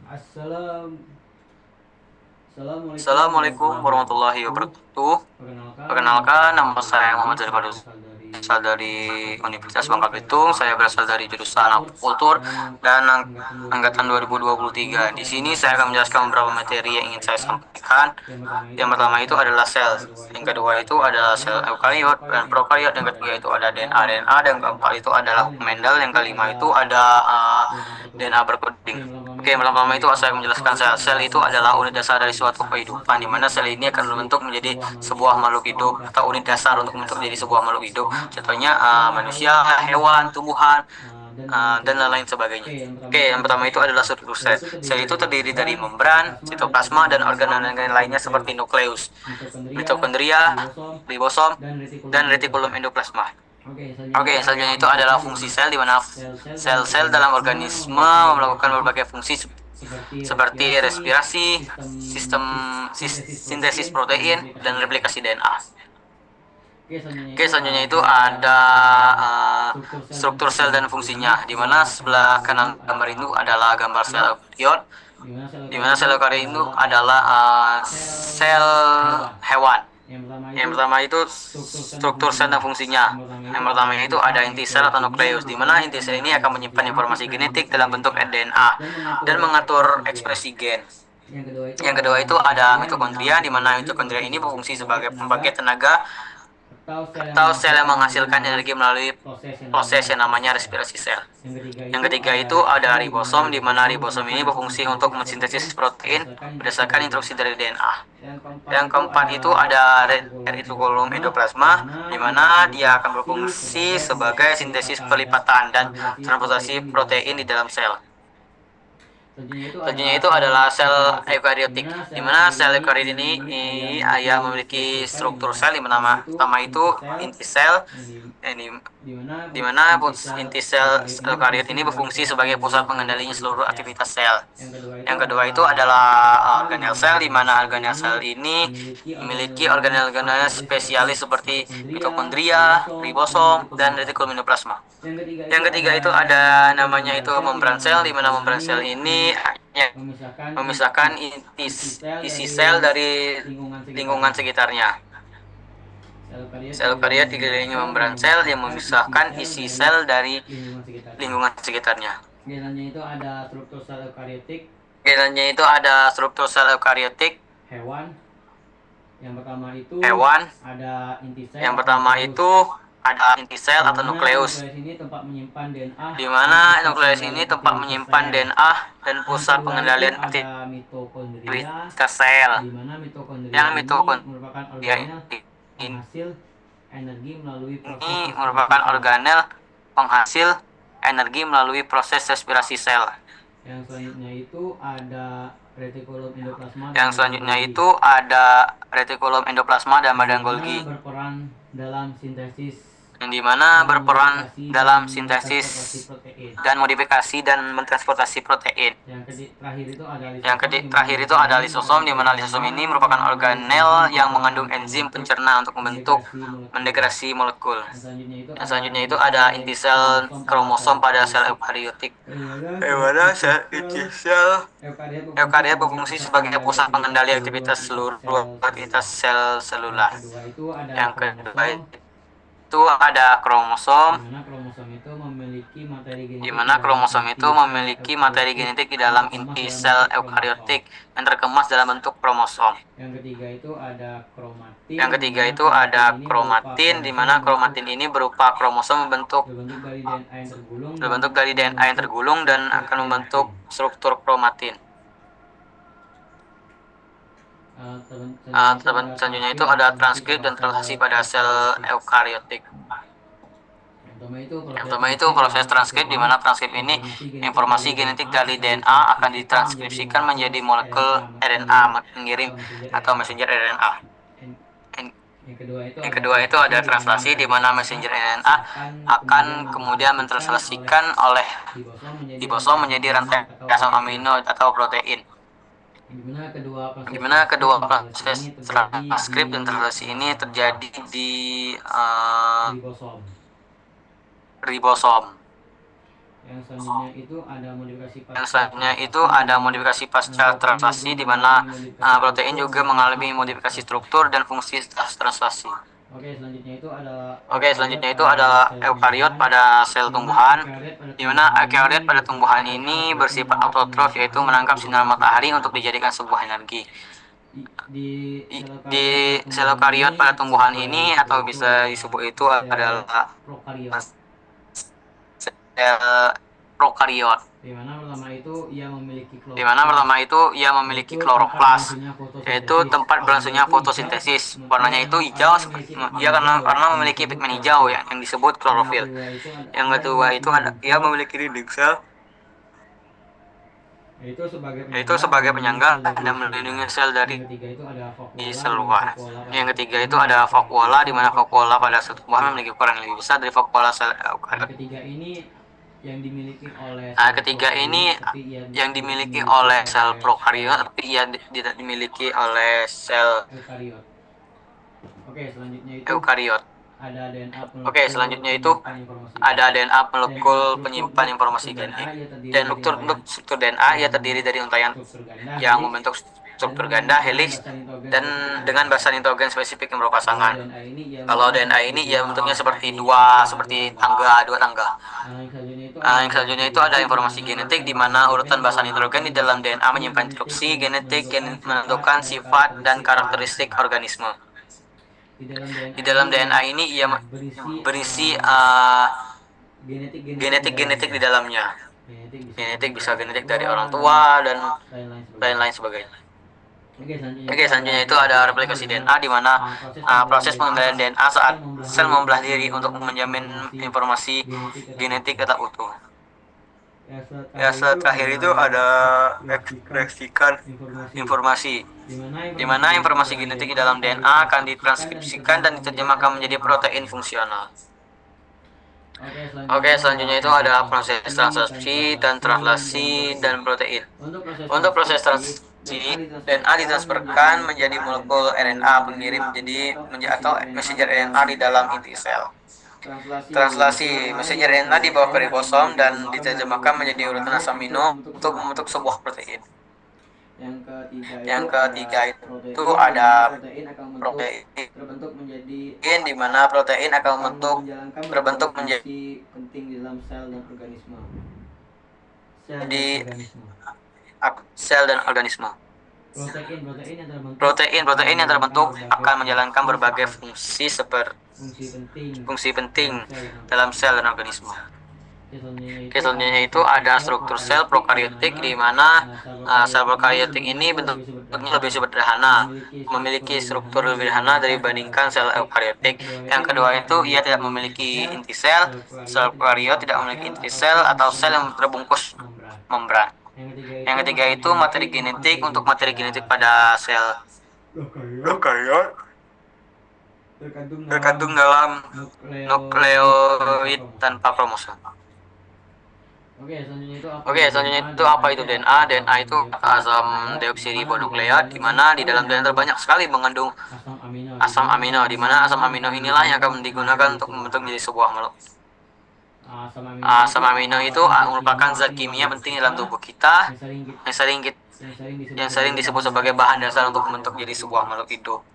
Assalam. Assalamualaikum Assalamualaikum warahmatullahi warahmatullahi wabarakatuh. wabarakatuh. Nama Perkenalkan, saya nama Fadil saya Muhammad Fadil. Zahid Saya Fadil, berasal berasal dari dari Universitas Bangka Universitas Belitung. Bangka Saya Belitung. berasal Saya dari berasal jurusan dari jurusan Akunkultur Akunkultur dan angkatan angkatan 2023. 2023. Di Di sini sini saya saya akan akan menjelaskan menjelaskan beberapa beberapa materi materi yang yang ingin ingin saya saya sampaikan. sampaikan. Yang pertama itu Yang adalah pertama itu sel. adalah sel, Yang yang kedua kedua itu itu adalah ada sel eukariot, eukariot dan yang prokariot, ketiga yang ada ketiga itu ada DNA, DNA, dan yang DNA, keempat dan ada keempat itu adalah dokumenter, yang mendel, kelima yang itu kelima itu ada ada DNA DNA berkoding. berkoding. Oke, yang pertama Oke, itu yang saya pertama akan itu saya menjelaskan akan sel menjelaskan itu sel adalah itu unit dasar adalah dari unit suatu dasar dari suatu kehidupan, di mana sel kehidupan, di ini mana akan sel ini akan membentuk membentuk menjadi sebuah makhluk sebuah hidup makhluk atau hidup unit atau dasar unit untuk dasar menjadi untuk sebuah membentuk makhluk menjadi hidup. sebuah makhluk hidup. Contohnya Contohnya manusia, manusia, hewan, hewan, tumbuhan, tumbuhan, dan lain-lain dan sebagainya. lain-lain sebagainya. Oke, yang pertama Oke, itu yang adalah pertama itu sel. adalah struktur Sel sel. itu Sel terdiri itu dari terdiri dari membran, membran, sitoplasma, dan sitoplasma, dan organel-organel organ-organ seperti lainnya seperti nukleus, nukleus, mitokondria, mitokondria, ribosom, ribosom, dan retikulum dan retikulum endoplasma. endoplasma. Oke, selanjutnya Oke, itu adalah selanjutnya itu fungsi adalah sel, di fungsi mana sel, di mana sel-sel dalam sel-sel dalam organisme organisme memiliki berbagai melakukan fungsi berbagai fungsi seperti seperti respirasi, respirasi, sistem sistem sintesis sintesis protein, dan protein, replikasi dan DNA. replikasi DNA. Oke, selanjutnya Oke, itu selanjutnya itu ada ada struktur sel dan struktur sel dan fungsinya, di mana fungsinya, di mana sebelah kanan sebelah gambar itu kanan gambar itu ada adalah gambar sel eukariot, eukariot, di di mana mana sel sel eukariot eukariot itu itu adalah adalah sel sel hewan. hewan. Yang pertama Yang itu pertama itu struktur sel dan struktur sel dan fungsinya. fungsinya. Yang pertama Yang itu ada pertama itu inti ada sel atau inti sel nukleus, atau di mana nukleus, inti di sel mana ini inti akan sel ini menyimpan akan informasi menyimpan informasi genetik dalam genetik bentuk dalam bentuk DNA DNA dan dan mengatur mengatur ekspresi gen. ekspresi gen. Yang kedua itu Yang kedua ada itu ada mitokondria, di mana mitokondria, di mana mitokondria ini mitokondria berfungsi ini sebagai berfungsi pembangkit sebagai pembangkit tenaga tenaga atau sel yang atau sel yang menghasilkan energi menghasilkan melalui energi melalui proses yang proses namanya yang respirasi namanya sel. respirasi sel. Yang ketiga Yang itu ketiga ada itu ada ribosom, di mana ribosom, di ribosom mana ini ribosom ini berfungsi untuk berfungsi untuk mensintesis mensintesis protein protein berdasarkan instruksi berdasarkan dari instruksi DNA. dari DNA. Yang keempat Yang itu keempat itu ada ada retikulum retikulum endoplasma, di endoplasma, di mana dia akan mana dia akan berfungsi berfungsi sebagai sebagai sintesis sintesis pelipatan dan pelipatan dan transportasi transportasi protein di dalam protein di sel. dalam sel. Selanjutnya itu Selanjutnya adalah itu sel adalah sel eukariotik, di eukariotik, mana di sel mana eukariotik sel ini eukariotik ia ini ia memiliki memiliki struktur sel, di struktur mana sel, pertama itu pertama itu inti sel, inti sel, yang yang di mana inti sel inti sel eukariot ini eukariot berfungsi ini sebagai berfungsi pusat sebagai pusat pengendali seluruh pengendalinya seluruh aktivitas sel. aktivitas sel. Yang kedua itu Yang kedua itu adalah adalah organel sel, di organel mana sel, di organel mana sel organel sel ini ini memiliki memiliki organel-organel organel-organel spesialis seperti spesialis seperti mitokondria, mitokondria, ribosom, dan ribosom, retikulum dan endoplasma. retikulum endoplasma. Yang ketiga itu Yang ketiga itu ada ada namanya itu namanya membran itu sel, di membran mana sel, di membran mana sel membran sel ini ini akan hanya memisahkan memisahkan isi sel isi sel dari dari lingkungan lingkungan sekitarnya. sekitarnya. Sel eukariot Sel dikelilingi eukariot membran dikelilingi sel yang membran sel yang memisahkan isi memisahkan sel isi dari sel dari lingkungan sekitarnya. lingkungan sekitarnya. Biasanya itu ada struktur sel eukariotik Biasanya itu ada struktur sel eukariotik hewan. Yang pertama itu hewan. ada inti sel Yang atau pertama nukleus, itu ada inti sel di atau mana nukleus, nukleus ini tempat menyimpan DNA di dan mana pusat nukleus ini pengendalian tempat aktivitas menyimpan sel. DNA dan Yang pusat kedua itu pengendalian ada mitokondria, aktivitas sel. di mana mitokondria Yang ini merupakan mitokondria organel penghasil energi melalui ini proses respirasi merupakan sel. organel penghasil energi melalui proses respirasi sel. Yang selanjutnya itu ada retikulum endoplasma dan Yang badan selanjutnya Golgi, itu ada retikulum endoplasma dan yang badan dimana Golgi, berperan dalam sintesis yang dimana dan berperan modifikasi dan dalam transportasi sintesis protein. dan modifikasi dan mentransportasi protein. Terakhir itu ada Yang lisosom, di mana terakhir itu lisosom ada ini lisosom, merupakan di mana lisosom ini organel merupakan yang mengandung organel enzim yang pencerna mengandung untuk enzim membentuk pencerna untuk membentuk mendegrasi molekul. mendegrasi molekul. Yang selanjutnya itu Yang ada selanjutnya itu inti ada sel inti sel kromosom pada sel kromosom pada sel eukariotik, eukariotik, yang mana di sel mana inti sel sel eukariotik eukariot berfungsi berfungsi sebagai sebagai pusat pusat pengendali pengendali aktivitas aktivitas seluruh sel aktivitas selular. sel Yang selular. kedua itu ada Yang kedua kromosom, itu ada di kromosom, mana kromosom itu memiliki materi di genetik di mana dalam kromosom itu inti sel memiliki materi eukariotik genetik di yang dalam terkemas inti dalam sel bentuk kromosom. eukariotik yang terkemas dalam bentuk kromosom. Yang ketiga itu ada kromatin, Yang di ketiga mana itu kromatin ada ini berupa kromatin, di kromosom mana kromatin ini berupa kromosom berbentuk dari DNA yang tergulung dan berbentuk dari akan DNA yang membentuk tergulung dan struktur akan membentuk kromatin. struktur kromatin. Selanjutnya itu ada transkript dan translasi pada sel eukariotik. Yang pertama itu proses transkript, di mana transkript ini informasi genetik dari DNA akan ditranskripsikan menjadi molekul RNA mengirim atau messenger RNA. Yang Yang kedua kedua itu itu ada ada translasi, translasi, di di mana mana messenger messenger RNA RNA akan akan kemudian kemudian mentranslasikan mentranslasikan oleh ribosom ribosom menjadi menjadi rantai rantai asam amino amino atau protein. di mana kedua proses Gimana transkript kedua dan translasi proses ini terjadi di transkript dan translasi ini terjadi di uh, ribosom. ribosom. Yang selanjutnya itu ada modifikasi pasca translasi, di mana protein juga mengalami modifikasi struktur dan fungsi setelah translasi. Oke, selanjutnya itu adalah eukariot pada sel tumbuhan, di mana eukariot pada tumbuhan ini bersifat autotrof, yaitu menangkap sinar matahari untuk dijadikan sebuah energi. Di sel eukariot pada tumbuhan ini, atau bisa disebut itu adalah sel prokariot, di mana pertama itu ia memiliki kloroplas, yaitu tempat berlangsungnya fotosintesis. Warnanya itu hijau, ia karena memiliki pigmen hijau ya, yang disebut klorofil. Yang kedua itu ia memiliki dinding sel, yaitu sebagai penyangga dan melindungi sel dari sel luar. Yang ketiga itu ada vakuola, di mana vakuola pada sel tumbuhan memiliki ukuran lebih besar dari vakuola sel eukariot. Ketiga ini yang dimiliki oleh sel prokariot, tapi ia tidak dimiliki oleh sel eukariot. Oke, selanjutnya itu ada DNA molekul penyimpan informasi genetik. Dan struktur DNA ia terdiri dari untaian yang membentuk struktur ganda, helix, dan dengan basa nitrogen spesifik yang berpasangan. Kalau DNA ini ia bentuknya seperti dua tangga. Yang selanjutnya itu ada informasi genetik, di mana urutan basa nitrogen di dalam DNA menyimpan instruksi genetik yang menentukan sifat dan karakteristik organisme. Di dalam DNA ini ia berisi genetik di dalamnya. Genetik bisa genetik dari orang tua dan lain-lain sebagainya. Oke, selanjutnya itu ada replikasi DNA, di mana proses pengembalian DNA saat sel membelah diri untuk menjamin informasi genetik tetap utuh. Ya, terakhir itu ada ekspresikan informasi, di mana informasi genetik di dalam DNA akan ditranskripsikan dan diterjemahkan menjadi protein fungsional. Oke, selanjutnya itu ada proses translasi dan translasi dan protein. Untuk proses translasi, DNA ditransferkan menjadi molekul RNA pengirim atau messenger RNA di dalam inti sel. Translasi messenger RNA dibawa ke ribosom dan diterjemahkan menjadi urutan asam amino untuk membentuk sebuah protein. Yang ketiga itu ada protein, di mana protein akan berbentuk menjadi sel dan organisme. Protein yang terbentuk akan menjalankan berbagai fungsi penting dalam sel dan organisme. Selanjutnya itu ada struktur sel prokariotik, di mana sel prokariotik ini bentuknya lebih sederhana, memiliki struktur lebih sederhana dibandingkan sel eukariotik. Yang kedua itu ia tidak memiliki inti sel. Sel prokariot tidak memiliki inti sel atau sel yang terbungkus membran. Yang ketiga itu materi genetik. Untuk materi genetik pada sel prokariot terkandung dalam nukleoid tanpa kromosom. Oke, selanjutnya itu apa itu DNA? DNA itu asam deoksiribonukleat, di mana di dalam DNA terbanyak sekali mengandung asam amino, di mana asam amino inilah yang akan digunakan untuk membentuk menjadi sebuah makhluk. Asam amino itu merupakan zat kimia penting dalam tubuh kita yang sering disebut sebagai bahan dasar untuk membentuk menjadi sebuah makhluk hidup.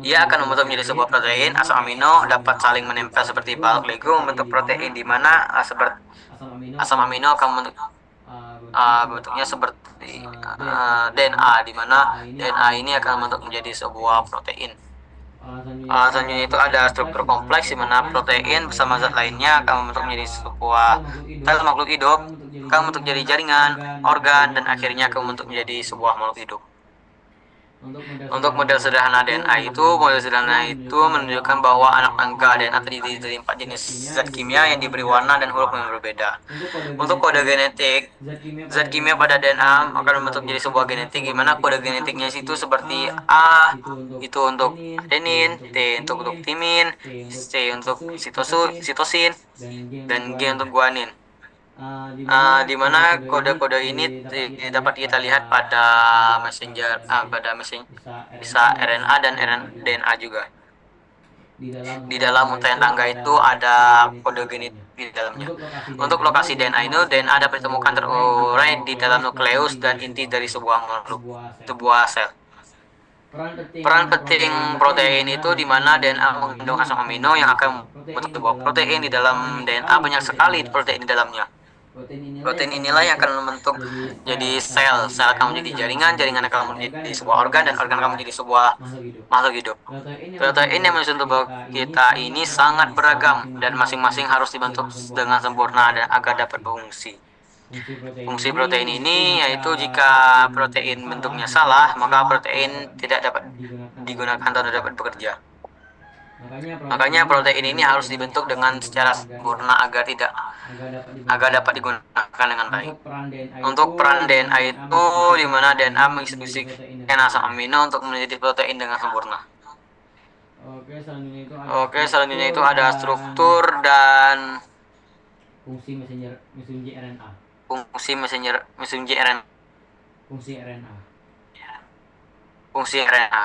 Ia akan membentuk menjadi sebuah protein. Asam amino dapat saling menempel seperti balok Lego membentuk protein, di mana asam amino akan bentuknya seperti DNA, di mana DNA ini akan membentuk menjadi sebuah protein. Selanjutnya itu ada struktur kompleks, di mana protein bersama zat lainnya akan membentuk menjadi sebuah sel makhluk hidup, akan membentuk menjadi jaringan, organ, dan akhirnya akan membentuk menjadi sebuah makhluk hidup. Untuk model sederhana DNA itu menunjukkan bahwa anak tangga DNA terdiri dari 4 jenis zat kimia yang diberi warna dan huruf yang berbeda. Untuk kode genetik, zat kimia pada DNA akan membentuk menjadi sebuah genetik, di mana kode genetiknya itu seperti A itu untuk adenin, T untuk timin, C untuk sitosin, dan G untuk guanin. Di mana kode-kode ini dapat kita lihat pada messenger, bisa RNA dan DNA juga. Di dalam untaian tangga itu ada kode di dalamnya. Untuk lokasi DNA itu, DNA dapat ditemukan terurai di dalam nukleus dan inti dari sebuah makhluk, sebuah sel. Peran penting protein itu di mana DNA mengandung asam amino yang akan membentuk sebuah protein. Di dalam DNA banyak sekali protein di dalamnya. Protein inilah yang akan membentuk jadi sel. Sel akan menjadi jaringan, jaringan akan menjadi sebuah organ, dan organ akan menjadi sebuah makhluk hidup. Protein yang menyusun tubuh kita ini sangat beragam dan masing-masing harus dibentuk dengan sempurna dan agar dapat berfungsi. Fungsi protein ini yaitu jika protein bentuknya salah, maka protein tidak dapat digunakan atau tidak dapat bekerja. Makanya protein ini harus dibentuk dengan secara sempurna agar dapat digunakan dengan baik. Untuk peran DNA itu di mana DNA menginstruksikan asam amino untuk menjadi protein dengan sempurna. Selanjutnya itu ada struktur dan fungsi messenger RNA. fungsi RNA. Fungsi RNA.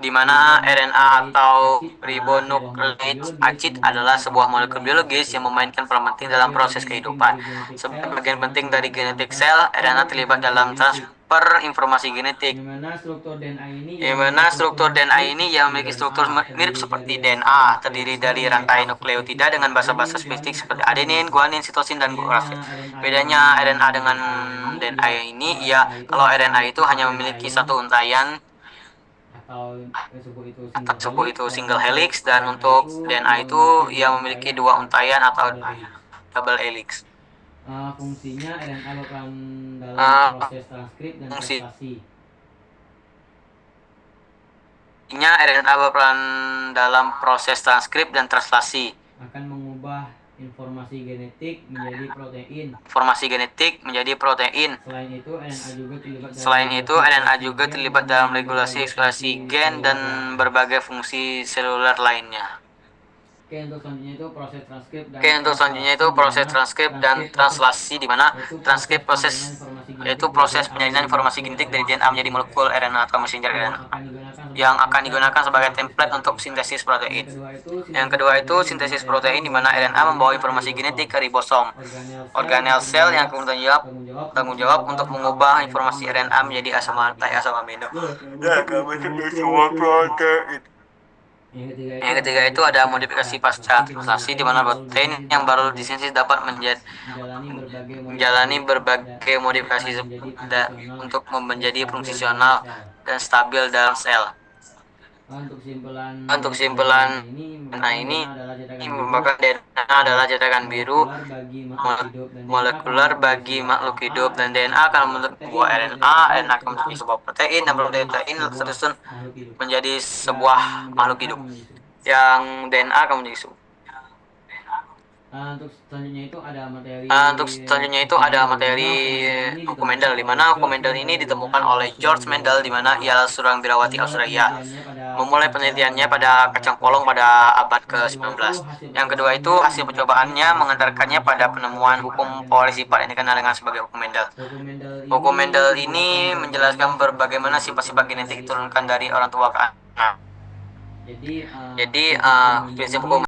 Di mana RNA atau ribonukleik acid adalah sebuah molekul biologis yang memainkan peran penting dalam proses kehidupan. Sebagai bagian penting dari genetik sel, RNA terlibat dalam transfer informasi genetik. Di mana struktur DNA ini yang memiliki struktur mirip seperti DNA, terdiri dari rantai nukleotida dengan basa-basa spesifik seperti adenin, guanin, sitosin, dan urasid. Bedanya RNA dengan DNA ini, ya kalau RNA itu hanya memiliki satu untaian atau suku itu single helix, dan untuk DNA itu ia memiliki dua untaian atau double helix. Fungsinya RNA berperan dalam proses transkrip dan translasi. RNA berperan dalam proses transkrip dan translasi. Akan mengubah informasi genetik menjadi protein. Selain itu, RNA juga terlibat dalam regulasi ekspresi gen dan berbagai fungsi seluler lainnya. Untuk selanjutnya itu proses transkrip dan translasi, di mana transkrip yaitu proses penyalinan informasi genetik dari DNA menjadi molekul RNA atau messenger RNA yang akan digunakan sebagai template untuk sintesis protein. Yang kedua itu sintesis protein, di mana RNA membawa informasi genetik ke ribosom, organel sel yang tanggung jawab untuk mengubah informasi RNA menjadi asam amino. Yang ketiga itu ada modifikasi pasca translasi, di mana protein yang baru disintesis dapat menjalani berbagai modifikasi untuk menjadi fungsional dan stabil dalam sel. Untuk simpulan ini merupakan DNA adalah cetakan biru molekuler bagi makhluk hidup, dan DNA akan membentuk sebuah RNA akan menjadi sebuah protein, dan protein tersusun menjadi sebuah makhluk hidup yang DNA akan menjadi Untuk selanjutnya itu ada materi hukum Mendel, di mana hukum Mendel ini ditemukan oleh George Mendel, di mana ia adalah seorang birawati Australia. Memulai penelitiannya pada kacang polong pada abad ke-19. Yang kedua itu hasil percobaannya mengantarkannya pada penemuan hukum polisifat yang dikenal dengan sebagai hukum Mendel. Hukum Mendel ini menjelaskan bagaimana sifat-sifat genetik diturunkan dari orang tua ke anak. Jadi prinsip hukum